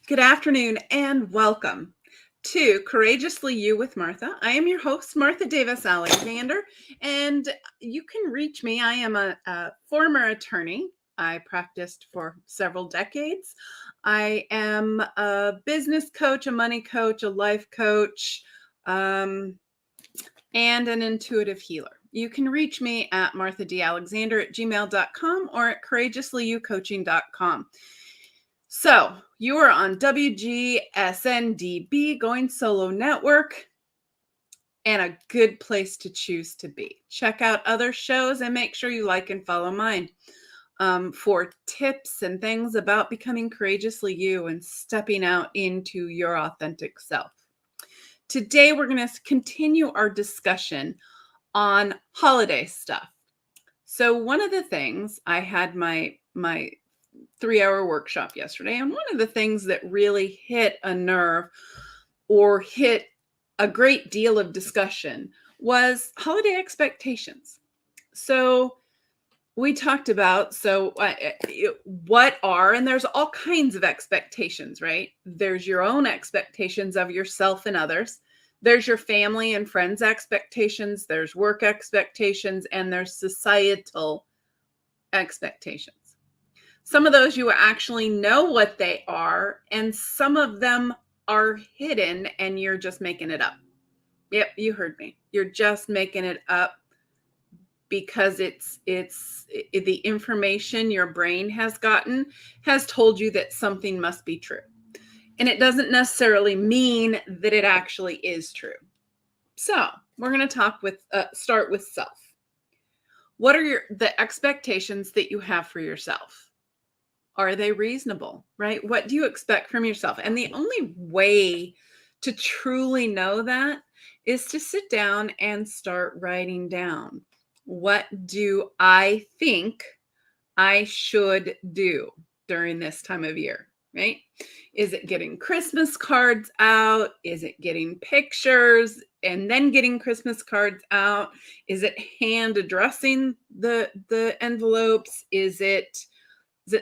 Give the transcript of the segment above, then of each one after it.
Good afternoon and welcome to Courageously You with Martha. I am your host, Martha Davis Alexander, and you can reach me. I am a former attorney. I practiced for several decades. I am a business coach, a money coach, a life coach, and an intuitive healer. You can reach me at marthadalexander@gmail.com or at courageouslyyoucoaching.com. So you are on WGSN-DB, Going Solo Network, and a good place to choose to be. Check out other shows and make sure you like and follow mine for tips and things about becoming courageously you and stepping out into your authentic self. Today, we're going to continue our discussion on holiday stuff. So one of the things, I had my 3-hour workshop yesterday, and one of the things that really hit a nerve or hit a great deal of discussion was holiday expectations. So we talked about, what are, and there's all kinds of expectations, right? There's your own expectations of yourself and others. There's your family and friends' expectations. There's work expectations, and there's societal expectations. Some of those you actually know what they are, and some of them are hidden and you're just making it up. Yep, you heard me. You're just making it up because it's the information your brain has gotten has told you that something must be true. And it doesn't necessarily mean that it actually is true. So we're going to start with self. What are the expectations that you have for yourself? Are they reasonable, right? What do you expect from yourself? And the only way to truly know that is to sit down and start writing down. What do I think I should do during this time of year, right? Is it getting Christmas cards out? Is it getting pictures and then getting Christmas cards out? Is it hand addressing the envelopes? Is it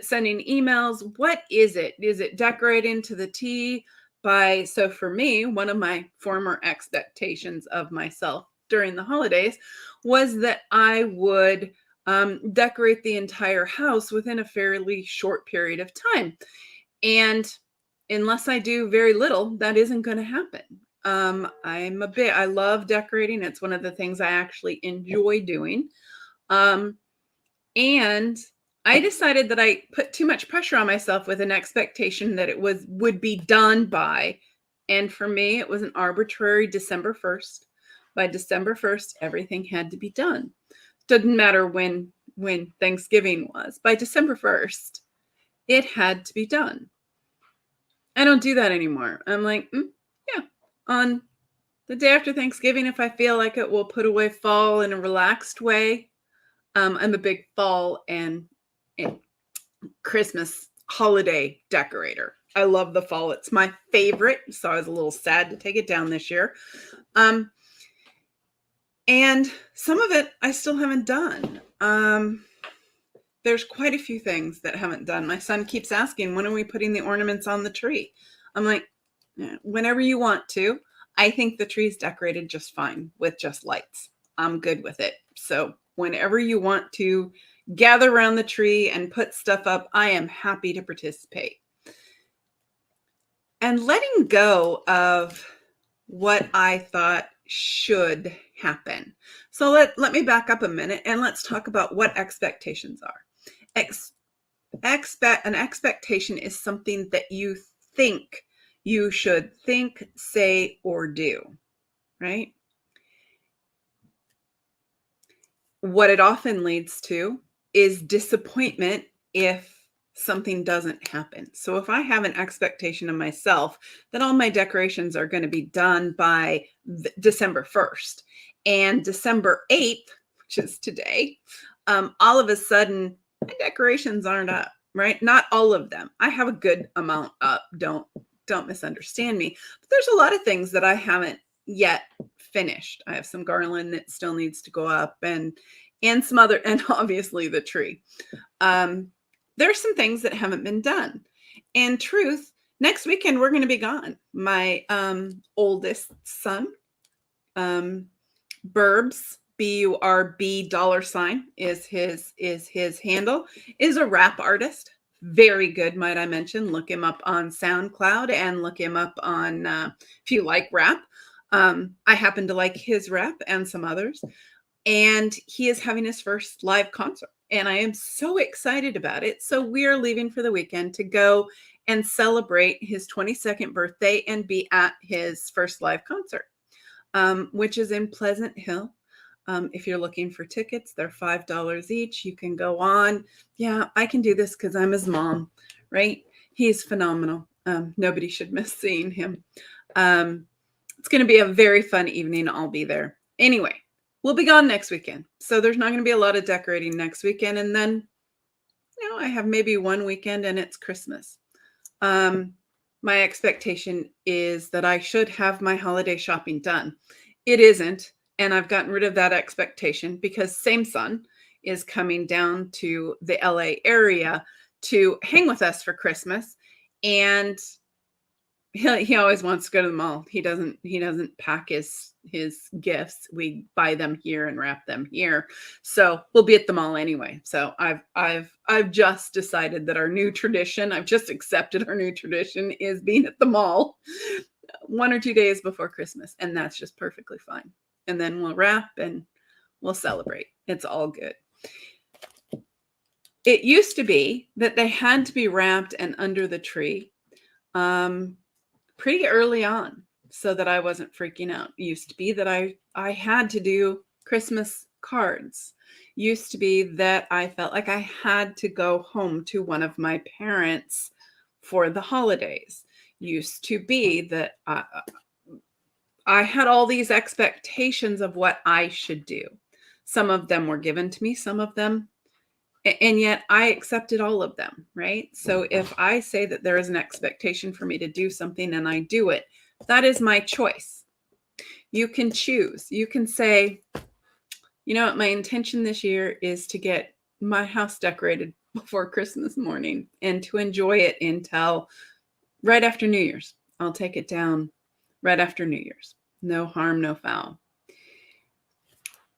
sending emails? What is it? Is it decorating to the T? So for me, one of my former expectations of myself during the holidays was that I would decorate the entire house within a fairly short period of time. And unless I do very little, that isn't going to happen. I love decorating. It's one of the things I actually enjoy doing. And I decided that I put too much pressure on myself with an expectation that it would be done by. And for me, it was an arbitrary December 1st. By December 1st, everything had to be done. Didn't matter when Thanksgiving was. By December 1st, it had to be done. I don't do that anymore. I'm like, yeah, on the day after Thanksgiving, if I feel like it, we'll put away fall in a relaxed way. I'm a big fall and Christmas holiday decorator. I love the fall. It's my favorite. So I was a little sad to take it down this year. And some of it I still haven't done. There's quite a few things that I haven't done. My son keeps asking, when are we putting the ornaments on the tree? I'm like, whenever you want to. I think the tree's decorated just fine with just lights. I'm good with it. So whenever you want to gather around the tree and put stuff up, I am happy to participate. And letting go of what I thought should happen. So let me back up a minute and let's talk about what expectations are. An expectation is something that you think you should think, say, or do, right? What it often leads to is disappointment if something doesn't happen. So if I have an expectation of myself that all my decorations are going to be done by December 1st and December 8th, which is today, all of a sudden my decorations aren't up, right? Not all of them. I have a good amount up. Don't misunderstand me. But there's a lot of things that I haven't yet finished. I have some garland that still needs to go up and some other, and obviously the tree. There's some things that haven't been done. And truth, next weekend we're going to be gone. My oldest son, Burbs, $BURB is his handle, is a rap artist. Very good, might I mention. Look him up on SoundCloud and look him up on if you like rap. I happen to like his rap and some others. And he is having his first live concert. And I am so excited about it. So we are leaving for the weekend to go and celebrate his 22nd birthday and be at his first live concert, which is in Pleasant Hill. If you're looking for tickets, they're $5 each. You can go on. Yeah, I can do this because I'm his mom, right? He's phenomenal. Nobody should miss seeing him. It's going to be a very fun evening. I'll be there. Anyway, we'll be gone next weekend. So there's not going to be a lot of decorating next weekend. And then, I have maybe one weekend and it's Christmas. My expectation is that I should have my holiday shopping done. It isn't. And I've gotten rid of that expectation because same son is coming down to the LA area to hang with us for Christmas. And he always wants to go to the mall. He doesn't pack his gifts. We buy them here and wrap them here. So we'll be at the mall anyway. So I've just decided that our new tradition, I've just accepted our new tradition is being at the mall 1 or 2 days before Christmas. And that's just perfectly fine. And then we'll wrap and we'll celebrate. It's all good. It used to be that they had to be wrapped and under the tree pretty early on so that I wasn't freaking out. It used to be that I had to do Christmas cards. Used to be that I felt like I had to go home to one of my parents for the holidays. Used to be that I had all these expectations of what I should do. Some of them were given to me, some of them, and yet I accepted all of them, right? So if I say that there is an expectation for me to do something and I do it, that is my choice. You can choose. You can say, you know what, my intention this year is to get my house decorated before Christmas morning and to enjoy it until right after New Year's. I'll take it down right after New Year's. No harm, no foul.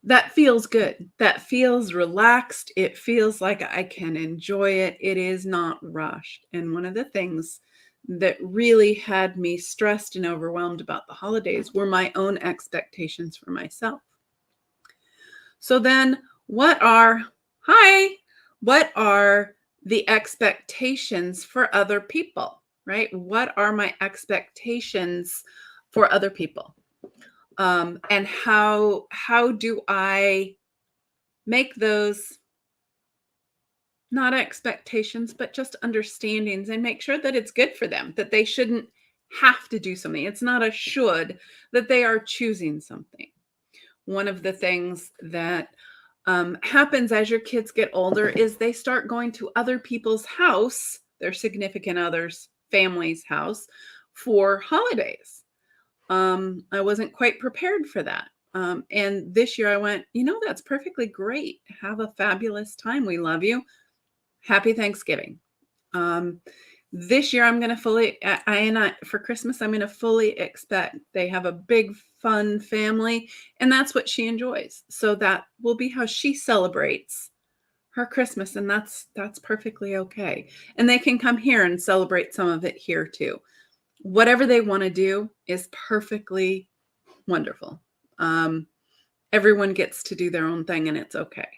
That feels good. That feels relaxed. It feels like I can enjoy it. It is not rushed. And one of the things that really had me stressed and overwhelmed about the holidays were my own expectations for myself. So then what are the expectations for other people, right? What are my expectations for other people? And how do I make those not expectations, but just understandings and make sure that it's good for them, that they shouldn't have to do something. It's not a should, that they are choosing something. One of the things that happens as your kids get older is they start going to other people's house, their significant others' family's house for holidays. I wasn't quite prepared for that. And this year I went, that's perfectly great. Have a fabulous time. We love you. Happy Thanksgiving. This year I'm going to for Christmas, I'm going to fully expect they have a big, fun family, and that's what she enjoys. So that will be how she celebrates her Christmas. And that's perfectly okay. And they can come here and celebrate some of it here too. Whatever they want to do is perfectly wonderful. Everyone gets to do their own thing and it's okay.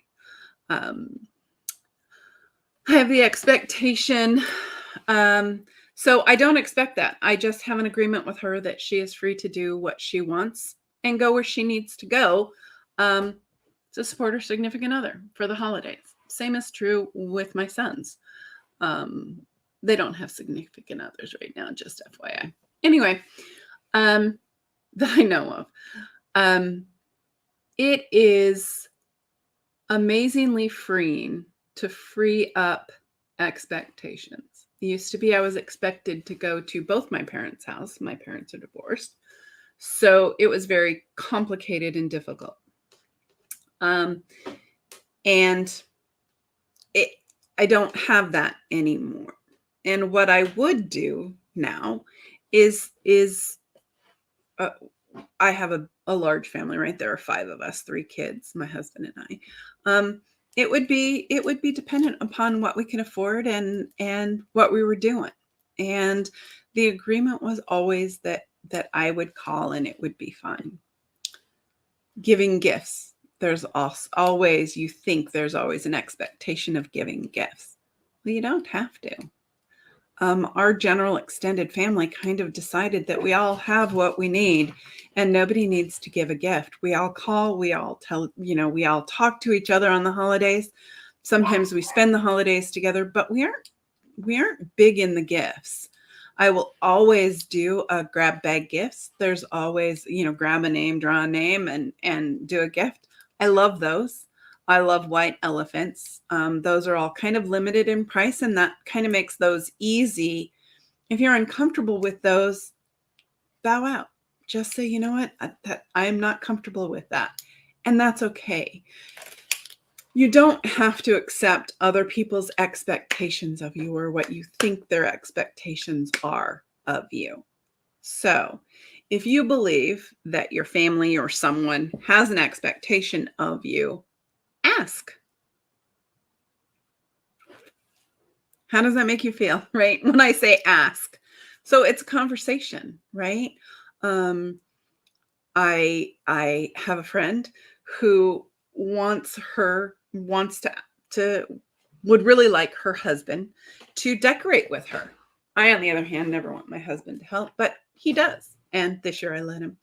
I have the expectation. So I don't expect that. I just have an agreement with her that she is free to do what she wants and go where she needs to go to support her significant other for the holidays. Same is true with my sons. They don't have significant others right now, just FYI. Anyway, that I know of. It is amazingly freeing to free up expectations. It used to be I was expected to go to both my parents' house. My parents are divorced. So it was very complicated and difficult. And I don't have that anymore. And what I would do now uh, I have a large family, right? There are 5 of us, 3 kids, my husband and I. It would be dependent upon what we can afford and what we were doing. And the agreement was always that I would call and it would be fine. Giving gifts. There's always, you think there's always an expectation of giving gifts. Well, you don't have to. Our general extended family kind of decided that we all have what we need and nobody needs to give a gift. We all call, we all tell, we all talk to each other on the holidays. Sometimes we spend the holidays together, but we aren't big in the gifts. I will always do a grab bag gifts. There's always, grab a name, draw a name and do a gift. I love those. I love white elephants. Those are all kind of limited in price, and that kind of makes those easy. If you're uncomfortable with those, bow out. Just say, you know what, I'm not comfortable with that. And that's okay. You don't have to accept other people's expectations of you or what you think their expectations are of you. So if you believe that your family or someone has an expectation of you, ask. How does that make you feel, right? When I say ask. So it's a conversation, right? I have a friend who would really like her husband to decorate with her. I, on the other hand, never want my husband to help, but he does. And this year I let him.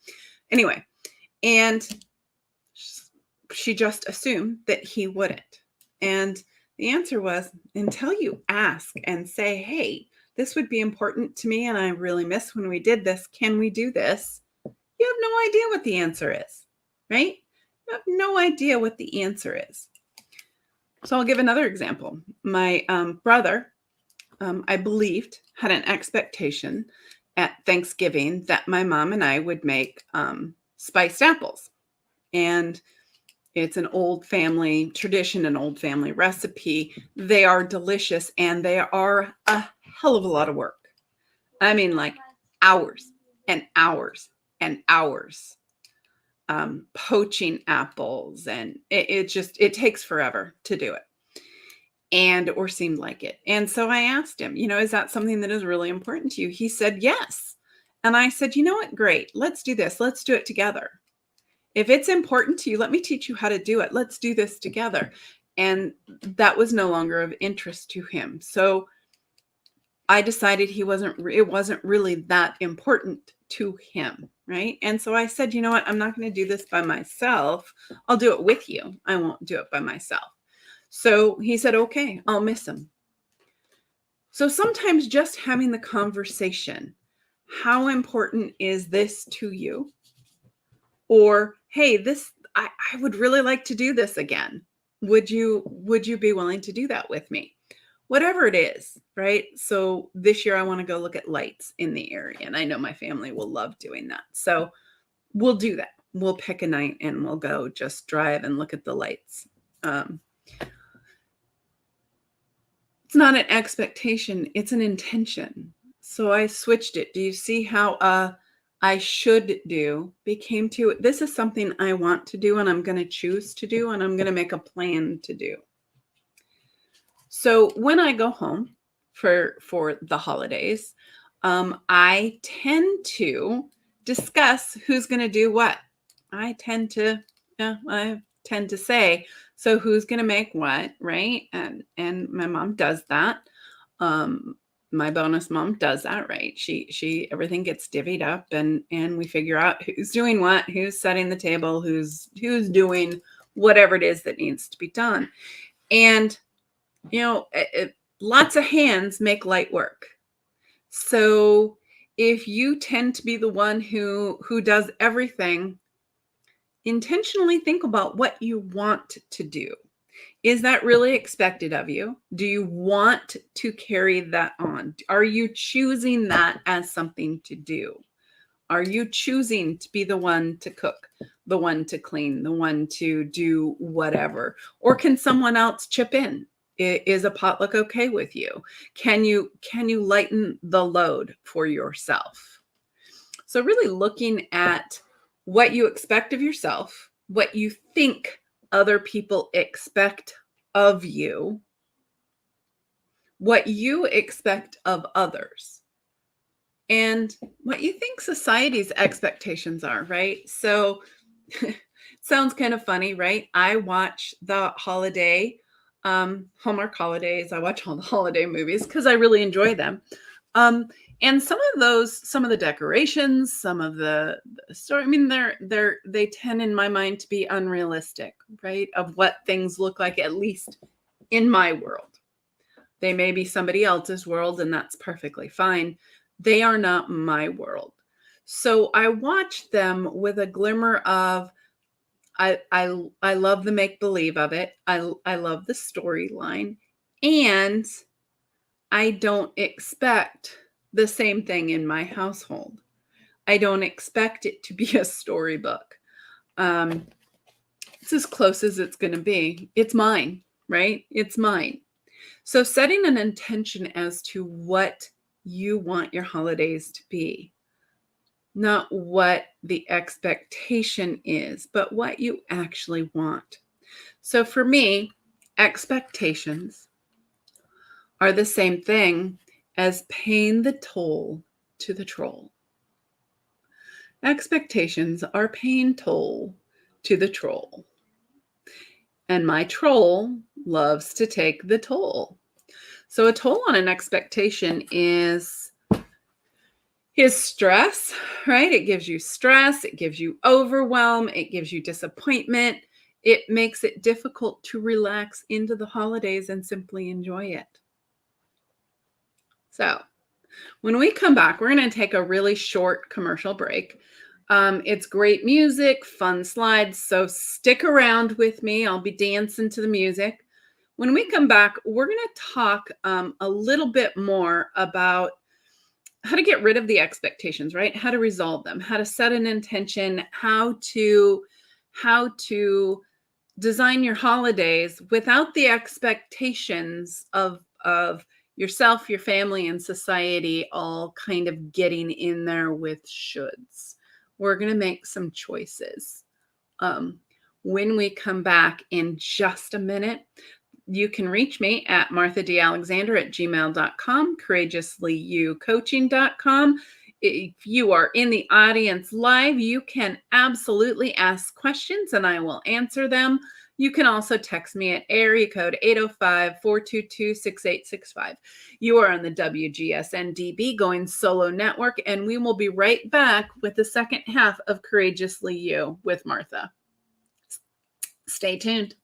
Anyway, and she just assumed that he wouldn't. And the answer was, until you ask and say, hey, this would be important to me and I really miss when we did this. Can we do this? You have no idea what the answer is, right? You have no idea what the answer is. So I'll give another example. My brother, I believed, had an expectation at Thanksgiving that my mom and I would make spiced apples. And it's an old family tradition, an old family recipe. They are delicious and they are a hell of a lot of work. I mean, like hours and hours and hours. Poaching apples, and it takes forever to do it, or seemed like it. And so I asked him, is that something that is really important to you? He said yes. And I said, you know what? Great. Let's do this. Let's do it together. If it's important to you, let me teach you how to do it. Let's do this together. And that was no longer of interest to him. So I decided it wasn't really that important to him, right? And so I said, you know what? I'm not going to do this by myself. I'll do it with you. I won't do it by myself. So he said, okay, I'll miss him. So sometimes just having the conversation, how important is this to you? Or, hey, I would really like to do this again. Would you be willing to do that with me? Whatever it is, right? So this year I want to go look at lights in the area, and I know my family will love doing that. So we'll do that. We'll pick a night and we'll go just drive and look at the lights. It's not an expectation, it's an intention. So I switched it. Do you see how I should do became to, this is something I want to do and I'm going to choose to do and I'm going to make a plan to do. So when I go home for the holidays, I tend to discuss who's going to do what. I tend to say, so who's going to make what, right? And my mom does that. My bonus mom does that, right? She everything gets divvied up and we figure out who's doing what, who's setting the table, who's doing whatever it is that needs to be done. And lots of hands make light work. So if you tend to be the one who does everything, intentionally think about what you want to do. Is that really expected of you? Do you want to carry that on? Are you choosing that as something to do? Are you choosing to be the one to cook, the one to clean, the one to do whatever? Or can someone else chip in? Is a potluck okay with you? Can you lighten the load for yourself? So really looking at what you expect of yourself, what you think other people expect of you, what you expect of others, and what you think society's expectations are, right? So sounds kind of funny, right? I watch the Hallmark holidays. I watch all the holiday movies because I really enjoy them. Um, and some of the decorations, some of the story, I mean, they tend in my mind to be unrealistic, right? Of what things look like, at least in my world. They may be somebody else's world, and that's perfectly fine. They are not my world. So I watch them with a glimmer of, I love the make-believe of it. I love the storyline. And I don't expect the same thing in my household. I don't expect it to be a storybook. It's as close as it's going to be. It's mine, right? It's mine. So setting an intention as to what you want your holidays to be, not what the expectation is, but what you actually want. So for me, expectations are the same thing as paying the toll to the troll. Expectations are paying toll to the troll. And my troll loves to take the toll. So a toll on an expectation is stress, right? It gives you stress, it gives you overwhelm, it gives you disappointment. It makes it difficult to relax into the holidays and simply enjoy it. So when we come back, we're going to take a really short commercial break. It's great music, fun slides, so stick around with me. I'll be dancing to the music. When we come back, we're going to talk a little bit more about how to get rid of the expectations, right? How to resolve them, how to set an intention, how to design your holidays without the expectations of yourself, your family, and society all kind of getting in there with shoulds. We're going to make some choices. When we come back in just a minute, you can reach me at marthadalexander@gmail.com, courageouslyoucoaching.com. If you are in the audience live, you can absolutely ask questions and I will answer them. You can also text me at area code 805-422-6865. You are on the WGSN-DB Going Solo Network, and we will be right back with the second half of Courageously You with Martha. Stay tuned.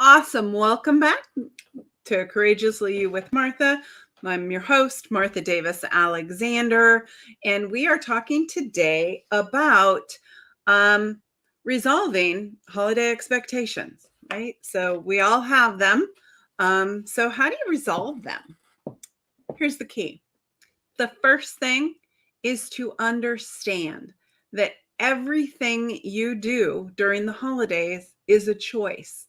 Awesome. Welcome back to Courageously You with Martha. I'm your host, Martha Davis Alexander, and we are talking today about resolving holiday expectations, right? So we all have them. So how do you resolve them? Here's the key. The first thing is to understand that everything you do during the holidays is a choice,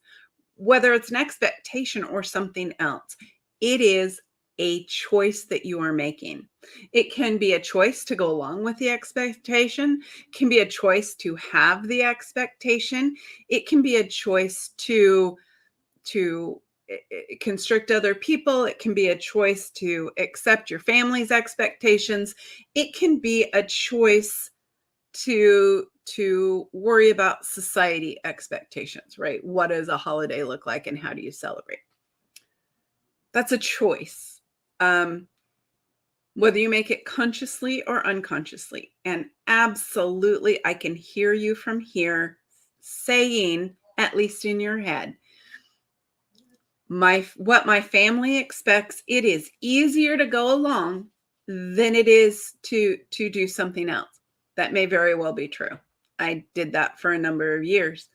whether it's an expectation or something else. It is a choice that you are making. It can be a choice to go along with the expectation, can be a choice to have the expectation. It can be a choice to constrict other people. It can be a choice to accept your family's expectations. It can be a choice to worry about society expectations, right? What does a holiday look like and how do you celebrate? That's a choice. Whether you make it consciously or unconsciously. And absolutely, I can hear you from here saying, at least in your head, what my family expects, it is easier to go along than it is to do something else. That may very well be true. I did that for a number of years.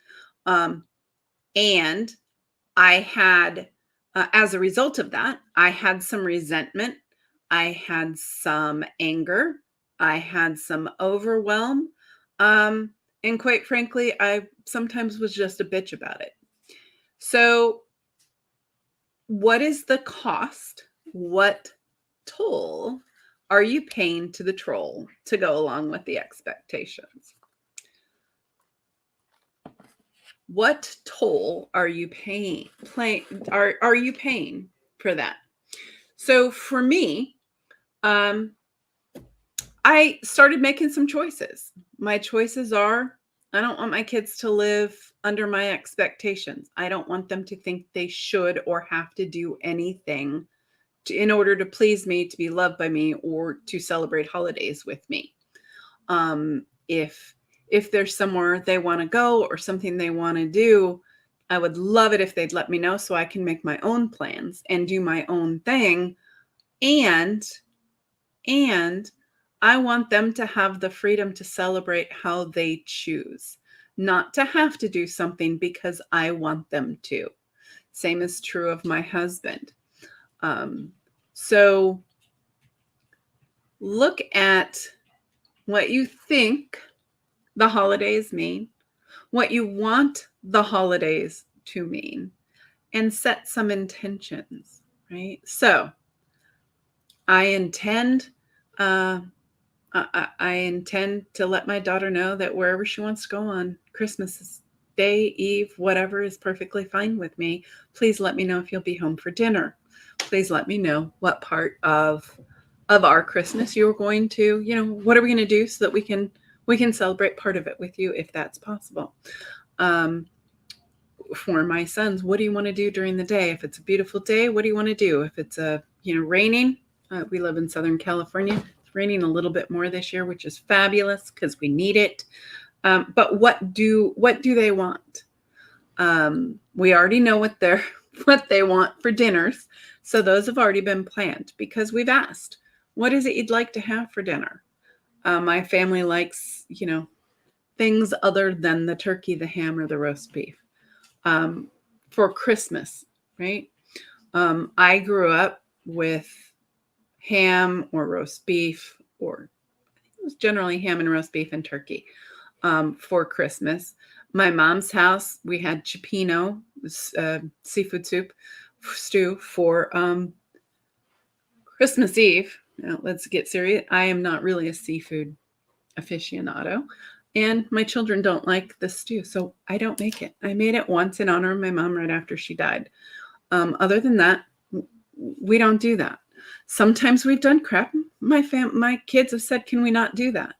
And I had, as a result of that, I had some resentment. I had some anger. I had some overwhelm. And quite frankly, I sometimes was just a bitch about it. So what is the cost? What toll are you paying to the troll to go along with the expectations? What toll are you paying? Are you paying for that? So for me, I started making some choices. My choices are, I don't want my kids to live under my expectations. I don't want them to think they should or have to do anything in order to please me, to be loved by me, or to celebrate holidays with me. If there's somewhere they want to go or something they want to do, I would love it if they'd let me know so I can make my own plans and do my own thing. And I want them to have the freedom to celebrate how they choose, not to have to do something because I want them to. Same is true of my husband. So look at what you think the holidays mean, what you want the holidays to mean, and set some intentions, right? So I intend to let my daughter know that wherever she wants to go on Christmas Day, Eve, whatever is perfectly fine with me. Please let me know if you'll be home for dinner. Please let me know what part of our Christmas you're going to, what are we going to do so that we can celebrate part of it with you if that's possible. For my sons, what do you want to do during the day? If it's a beautiful day, what do you want to do? If it's raining, we live in Southern California. It's raining a little bit more this year, which is fabulous because we need it. But what do they want? We already know what they want for dinners. So those have already been planned because we've asked, what is it you'd like to have for dinner? My family likes, things other than the turkey, the ham, or the roast beef. For Christmas, right? I grew up with ham or roast beef, or it was generally ham and roast beef and turkey for Christmas. My mom's house, we had cioppino, seafood stew for Christmas Eve. Now, let's get serious. I am not really a seafood aficionado, and my children don't like the stew, so I don't make it. I made it once in honor of my mom right after she died. Other than that, we don't do that. Sometimes we've done crap. My kids have said, can we not do that?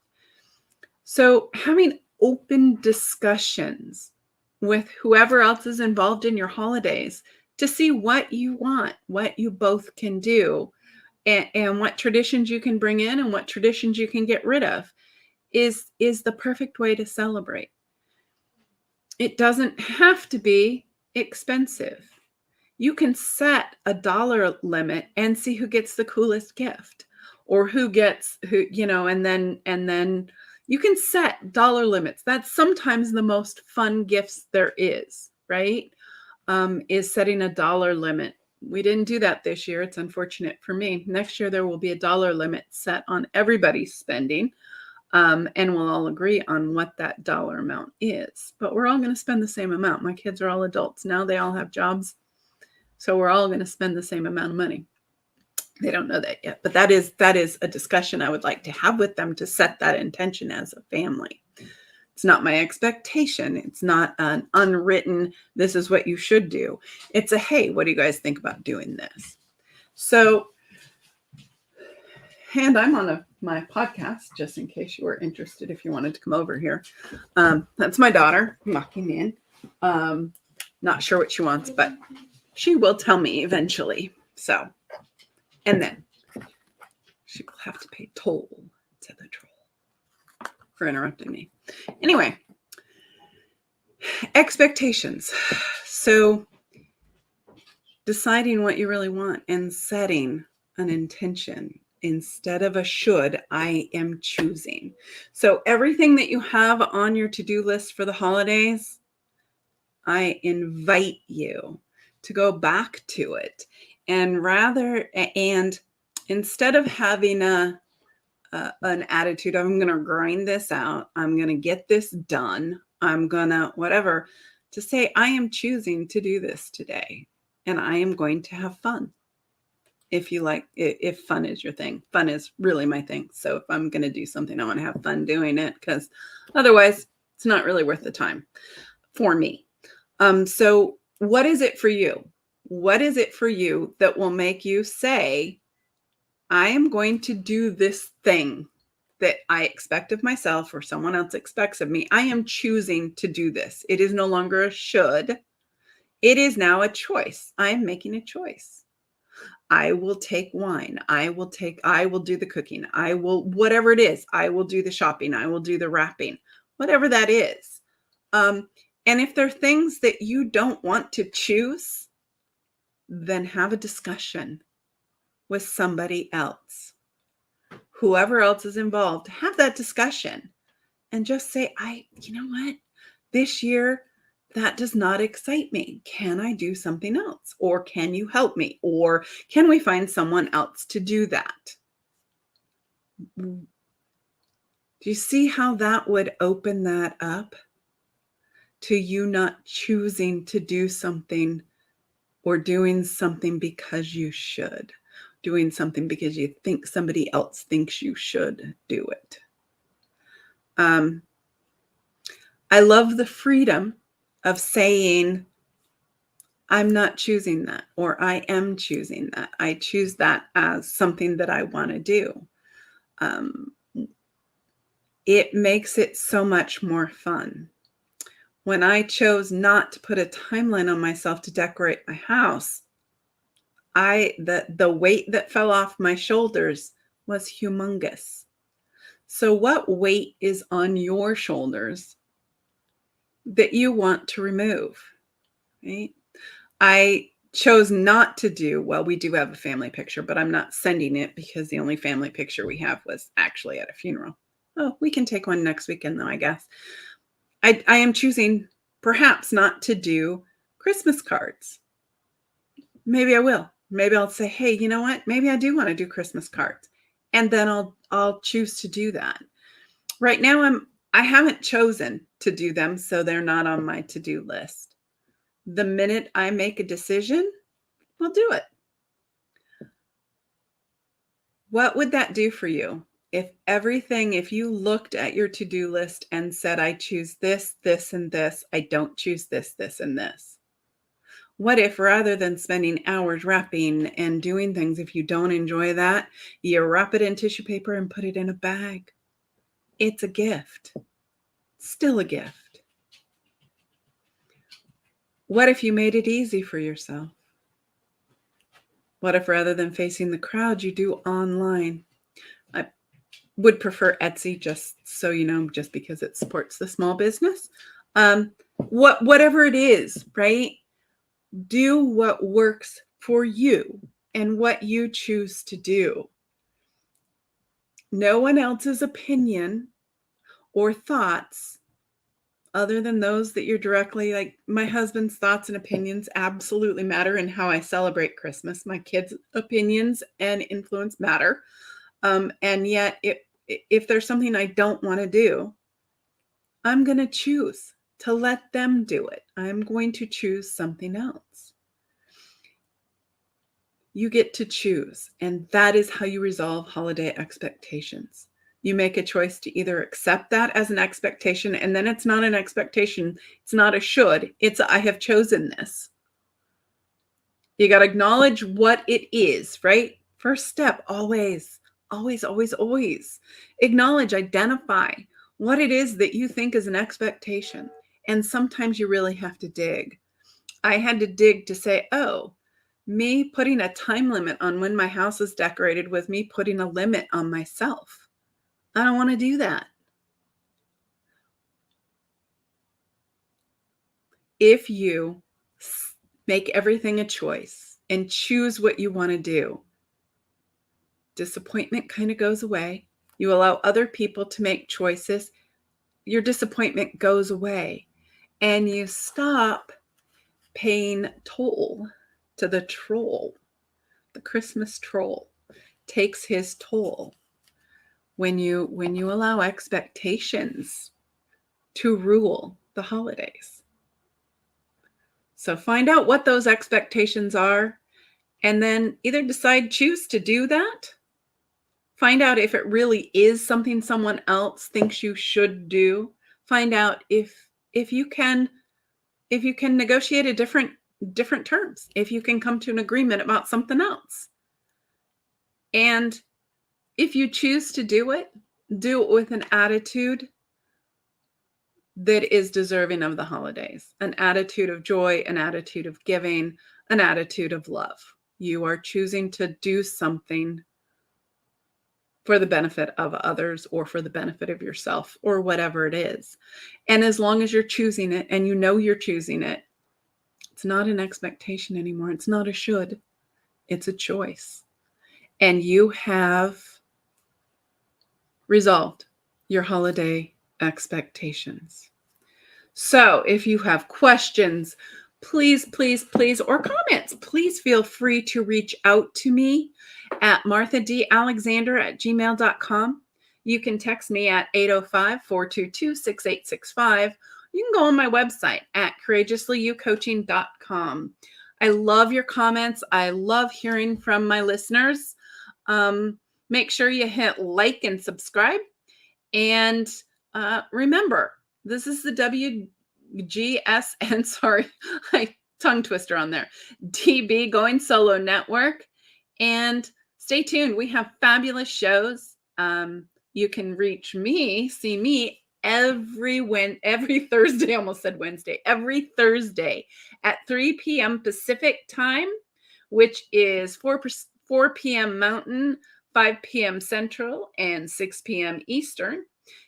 So having open discussions with whoever else is involved in your holidays to see what you want, what you both can do, and what traditions you can bring in and what traditions you can get rid of is the perfect way to celebrate. It doesn't have to be expensive. You can set a dollar limit and see who gets the coolest gift, or who, and then you can set dollar limits. That's sometimes the most fun gifts there is, right? Is setting a dollar limit. We didn't do that this year. It's unfortunate for me. Next year, there will be a dollar limit set on everybody's spending. And we'll all agree on what that dollar amount is. But we're all going to spend the same amount. My kids are all adults. Now they all have jobs. So we're all going to spend the same amount of money. They don't know that yet. But that is a discussion I would like to have with them, to set that intention as a family. It's not my expectation. It's not an unwritten, this is what you should do. It's a, hey, what do you guys think about doing this? So, and I'm on my podcast, just in case you were interested, if you wanted to come over here. That's my daughter walking in. Not sure what she wants, but she will tell me eventually. So, and then she will have to pay toll to the troll for interrupting me. Anyway, expectations. So deciding what you really want and setting an intention instead of a should. I am choosing. So everything that you have on your to-do list for the holidays, I invite you to go back to it, and instead of having an attitude, I'm going to grind this out, I'm going to get this done, I'm going to whatever, to say, I am choosing to do this today, and I am going to have fun. If fun is your thing. Fun is really my thing. So if I'm going to do something, I want to have fun doing it, because otherwise it's not really worth the time for me. So what is it for you? What is it for you that will make you say, I am going to do this thing that I expect of myself or someone else expects of me. I am choosing to do this. It is no longer a should. It is now a choice. I am making a choice. I will take wine. I will do the cooking. Whatever it is, I will do the shopping. I will do the wrapping, whatever that is. And if there are things that you don't want to choose, then have a discussion with somebody else. Whoever else is involved, have that discussion and just say, you know what, this year, that does not excite me. Can I do something else? Or can you help me? Or can we find someone else to do that? Do you see how that would open that up to you not choosing to do something, or doing something because you should, doing something because you think somebody else thinks you should do it? I love the freedom of saying, I'm not choosing that, or I am choosing that. I choose that as something that I want to do. It makes it so much more fun. When I chose not to put a timeline on myself to decorate my house, the weight that fell off my shoulders was humongous. So what weight is on your shoulders that you want to remove, right? I chose not to do, well, we do have a family picture, but I'm not sending it because the only family picture we have was actually at a funeral. Oh, we can take one next weekend though, I guess. I am choosing perhaps not to do Christmas cards. Maybe I will. Maybe I'll say, hey, you know what? Maybe I do want to do Christmas cards. And then I'll choose to do that. Right now I haven't chosen to do them, so they're not on my to-do list. The minute I make a decision, I'll do it. What would that do for you? If you looked at your to-do list and said, I choose this, this, and this, I don't choose this, this, and this. What if, rather than spending hours wrapping and doing things, if you don't enjoy that, you wrap it in tissue paper and put it in a bag? It's a gift. Still a gift. What if you made it easy for yourself? What if, rather than facing the crowd, you do online? I would prefer Etsy, just so you know, just because it supports the small business. Whatever it is, right? Do what works for you and what you choose to do. No one else's opinion or thoughts, other than those that you're directly, like my husband's thoughts and opinions absolutely matter in how I celebrate Christmas. My kids' opinions and influence matter. And yet, if there's something I don't want to do, I'm going to choose to let them do it. I'm going to choose something else. You get to choose, and that is how you resolve holiday expectations. You make a choice to either accept that as an expectation, and then it's not an expectation. It's not a should. It's a, I have chosen this. You got to acknowledge what it is, right? First step, always, always, always, always. Acknowledge, identify what it is that you think is an expectation. And sometimes you really have to dig. I had to dig to say, oh, me putting a time limit on when my house is decorated was me putting a limit on myself. I don't want to do that. If you make everything a choice and choose what you want to do, disappointment kind of goes away. You allow other people to make choices. Your disappointment goes away, and you stop paying toll to the troll. The Christmas troll takes his toll when you allow expectations to rule the holidays. So find out what those expectations are, and then either choose to do that. Find out if it really is something someone else thinks you should do. Find out if you can negotiate a different terms, if you can come to an agreement about something else. And if you choose to do it with an attitude that is deserving of the holidays, an attitude of joy, an attitude of giving, an attitude of love. You are choosing to do something for the benefit of others or for the benefit of yourself or whatever it is. And as long as you're choosing it and you know you're choosing it, it's not an expectation anymore. It's not a should. It's a choice. And you have resolved your holiday expectations. So if you have questions, please, or comments, please feel free to reach out to me at marthadalexander@gmail.com. You can text me at 805-422-6865. You can go on my website at courageouslyoucoaching.com. I love your comments. I love hearing from my listeners. Make sure you hit like and subscribe. And remember, this is the WGSN, sorry, I tongue twister on there, DB Going Solo Network. And stay tuned. We have fabulous shows. You can reach me, see me every Thursday, almost said Wednesday, every Thursday at 3 p.m. Pacific time, which is 4 p.m. Mountain, 5 p.m. Central, and 6 p.m. Eastern.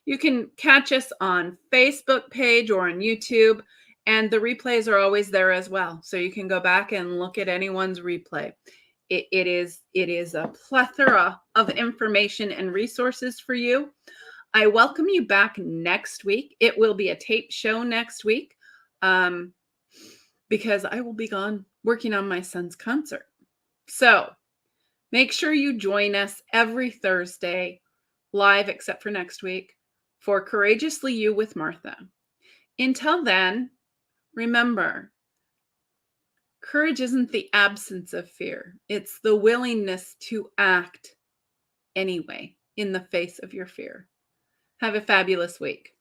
You can catch us on Facebook page or on YouTube, and the replays are always there as well. So you can go back and look at anyone's replay. It is a plethora of information and resources for you. I welcome you back next week. It will be a taped show next week because I will be gone working on my son's concert. So make sure you join us every Thursday, live except for next week, for Courageously You with Martha. Until then, remember, courage isn't the absence of fear. It's the willingness to act anyway in the face of your fear. Have a fabulous week.